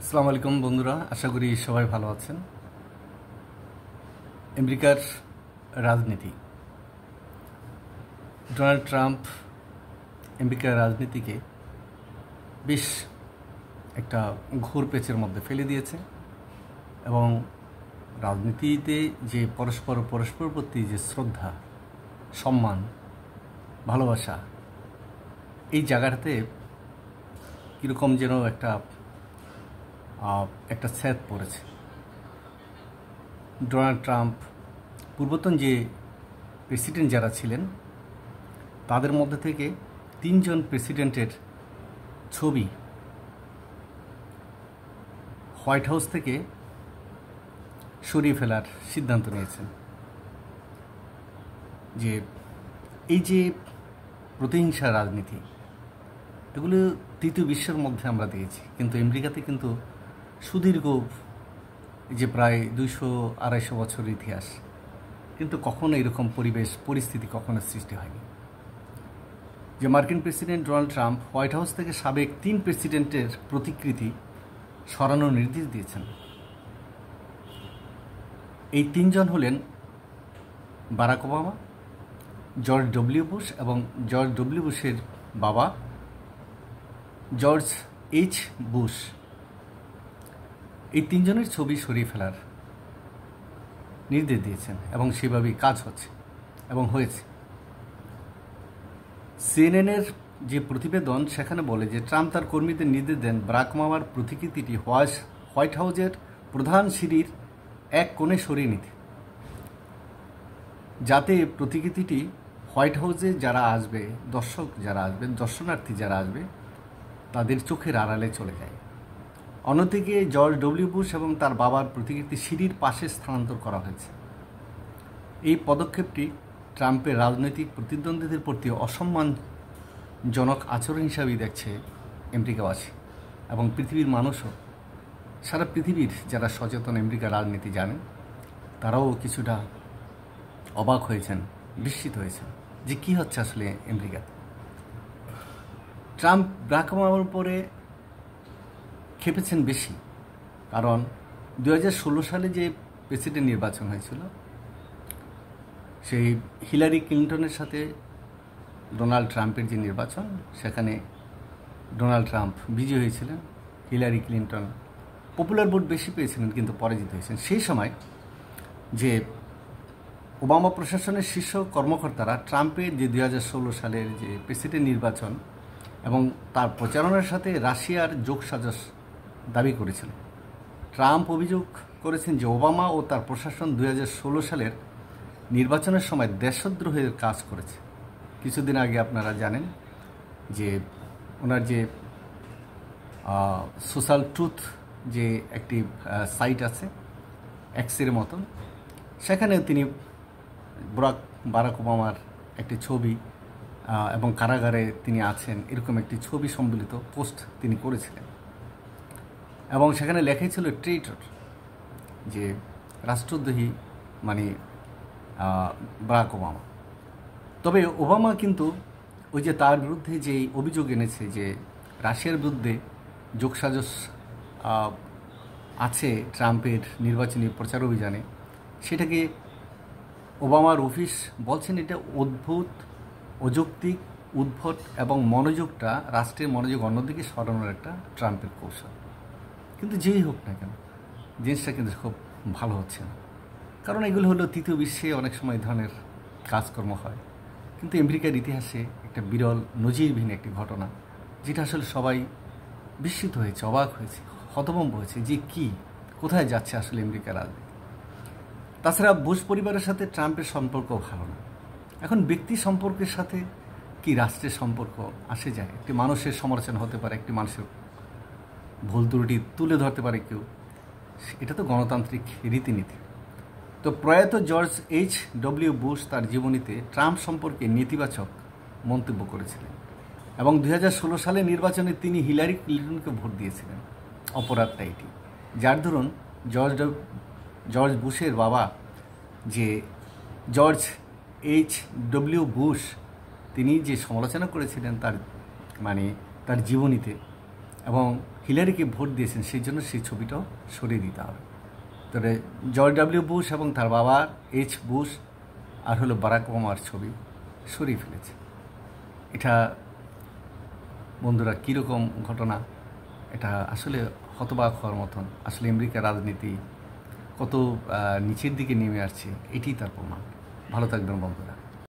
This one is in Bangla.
আসসালামু আলাইকুম বন্ধুরা, আশা করি সবাই ভালো আছেন। আমেরিকার রাজনীতি, ডোনাল্ড ট্রাম্প আমেরিকার রাজনীতিকে বেশ একটা ঘোর পেচের মধ্যে ফেলে দিয়েছে এবং রাজনীতিতে যে পরস্পর প্রতি যে শ্রদ্ধা, সম্মান, ভালোবাসা, এই জায়গাটাতে কীরকম যেন একটা ছাদ পড়েছে। ডোনাল্ড ট্রাম্প পূর্বতন যে প্রেসিডেন্ট যারা ছিলেন তাদের মধ্যে থেকে 3 জন প্রেসিডেন্টের ছবি হোয়াইট হাউস থেকে সরিয়ে ফেলার সিদ্ধান্ত নিয়েছেন। যে এই যে প্রতিহিংসা রাজনীতি, এগুলো তৃতীয় বিশ্বের মধ্যে আমরা দেখেছি, কিন্তু আমেরিকাতে কিন্তু সুদীর্ঘ যে প্রায় 200-250 বছরের ইতিহাস, কিন্তু কখনো এরকম পরিস্থিতি কখনো সৃষ্টি হয়নি। যে মার্কিন president Donald Trump white house থেকে সাবেক 3 প্রেসিডেন্টের প্রতিকৃতি সরানোর নির্দেশ দিয়েছেন। এই 3 জন হলেন Barack Obama, George W Bush এবং জর্জ ডব্লিউ বুশের বাবা জর্জ এইচ বুশ। এই 3 জনের ছবি সরিয়ে ফেলার নির্দেশ দিয়েছেন এবং সেভাবেই কাজ হচ্ছে এবং হয়েছে। সিএনএনের যে প্রতিবেদন সেখানে বলে যে ট্রাম্প তার কর্মীদের নির্দেশ দেন বারাক ওবামার প্রতিকৃতিটি হোয়াইট হাউসের প্রধান সিঁড়ির এক কোণে সরিয়ে নিতে, যাতে প্রতিকৃতিটি হোয়াইট হাউসে যারা আসবে, দর্শনার্থী যারা আসবে তাদের চোখের আড়ালে চলে যায়। অন্যদিকে জর্জ ডব্লিউ বুশ এবং তার বাবার প্রতিকৃতি সিঁড়ির পাশে স্থানান্তর করা হয়েছে। এই পদক্ষেপটি ট্রাম্পের রাজনৈতিক প্রতিদ্বন্দ্বীদের প্রতি অসম্মানজনক আচরণ হিসাবেই দেখছে আমেরিকাবাসী এবং পৃথিবীর মানুষও। সারা পৃথিবীর যারা সচেতন আমেরিকার রাজনীতি জানেন তারাও কিছুটা অবাক হয়েছেন, বিস্মিত হয়েছেন যে কী হচ্ছে আসলে আমেরিকাতে। ট্রাম্প বারাক ওবামার উপরে খেপেছেন বেশি, কারণ 2016 সালে যে প্রেসিডেন্ট নির্বাচন হয়েছিল, সেই হিলারি ক্লিন্টনের সাথে ডোনাল্ড ট্রাম্পের যে নির্বাচন, সেখানে ডোনাল্ড ট্রাম্প বিজয়ী হয়েছিলেন, হিলারি ক্লিন্টন পপুলার ভোট বেশি পেয়েছিলেন কিন্তু পরাজিত হয়েছেন। সেই সময় যে ওবামা প্রশাসনের শীর্ষ কর্মকর্তারা ট্রাম্পের যে 2016 সালের যে প্রেসিডেন্ট নির্বাচন এবং তার প্রচারণার সাথে রাশিয়ার যোগসাজশ দাবি করেছিল। ট্রাম্প অভিযোগ করেছেন যে ওবামা ও তার প্রশাসন 2016 সালের নির্বাচনের সময় দেশদ্রোহের কাজ করেছে। কিছুদিন আগে আপনারা জানেন যে ওনার যে সোশ্যাল ট্রুথ যে একটি সাইট আছে, এক্সের মতন, সেখানে তিনি বারাক ওবামার একটি ছবি এবং কারাগারে তিনি আছেন এরকম একটি ছবি সম্বলিত পোস্ট তিনি করেছিলেন এবং সেখানে লেখাই ছিল ট্রেইটর, যে রাষ্ট্রদ্রোহী মানে বারাক ওবামা। তবে ওবামা কিন্তু ওই যে তার বিরুদ্ধে যে অভিযোগ এনেছে যে রাশিয়ার বিরুদ্ধে যোগসাজশ আছে ট্রাম্পের নির্বাচনী প্রচার অভিযানে, সেটাকে ওবামার অফিস বলছেন এটা অদ্ভুত, অযৌক্তিক, উদ্ভট এবং মনোযোগটা রাষ্ট্রের মনোযোগ অন্যদিকে সরানোর একটা ট্রাম্পের কৌশল। কিন্তু যেই হোক না কেন, জিনিসটা কিন্তু খুব ভালো হচ্ছে না, কারণ এগুলো হলো তৃতীয় বিশ্বে অনেক সময় ধরনের কাজকর্ম হয়, কিন্তু আমেরিকার ইতিহাসে একটা বিরল নজিরবিহীন একটি ঘটনা, যেটা আসলে সবাই বিস্মিত হয়েছে, অবাক হয়েছে, হতভম্ব হয়েছে যে কি, কোথায় যাচ্ছে আসলে আমেরিকার রাজনীতি। তাছাড়া বুশ পরিবারের সাথে ট্রাম্পের সম্পর্ক ভালো না। এখন ব্যক্তি সম্পর্কের সাথে কি রাষ্ট্রের সম্পর্ক আসে যায়? একটি মানুষের সমালোচনা হতে পারে, একটি মানুষের ভুল ত্রুটি তুলে ধরতে পারে কেউ, এটা তো গণতান্ত্রিক রীতিনীতি। তো প্রয়াত জর্জ এইচ ডব্লিউ বুশ তার জীবনীতে ট্রাম্প সম্পর্কে নেতিবাচক মন্তব্য করেছিলেন এবং 2016 সালে নির্বাচনে তিনি হিলারি ক্লিন্টনকে ভোট দিয়েছিলেন। অপরাধটা এটি, যার দরুন জর্জ বুশের বাবা যে জর্জ এইচ ডব্লিউ বুশ, তিনি যে সমালোচনা করেছিলেন তার জীবনীতে এবং হিলারিকে ভোট দিয়েছেন, সেই জন্য সেই ছবিটাও সরিয়ে দিতে হবে। তবে জর্জ ডব্লিউ বুশ এবং তার বাবা এইচ বুশ আর হলো বারাক ওবামার ছবি সরিয়ে ফেলেছে। এটা বন্ধুরা কীরকম ঘটনা, এটা আসলে হতবাক হওয়ার মতন। আসলে আমেরিকার রাজনীতি কত নিচের দিকে নেমে আসছে, এটি তার প্রমাণ। ভালো থাকবেন বন্ধুরা।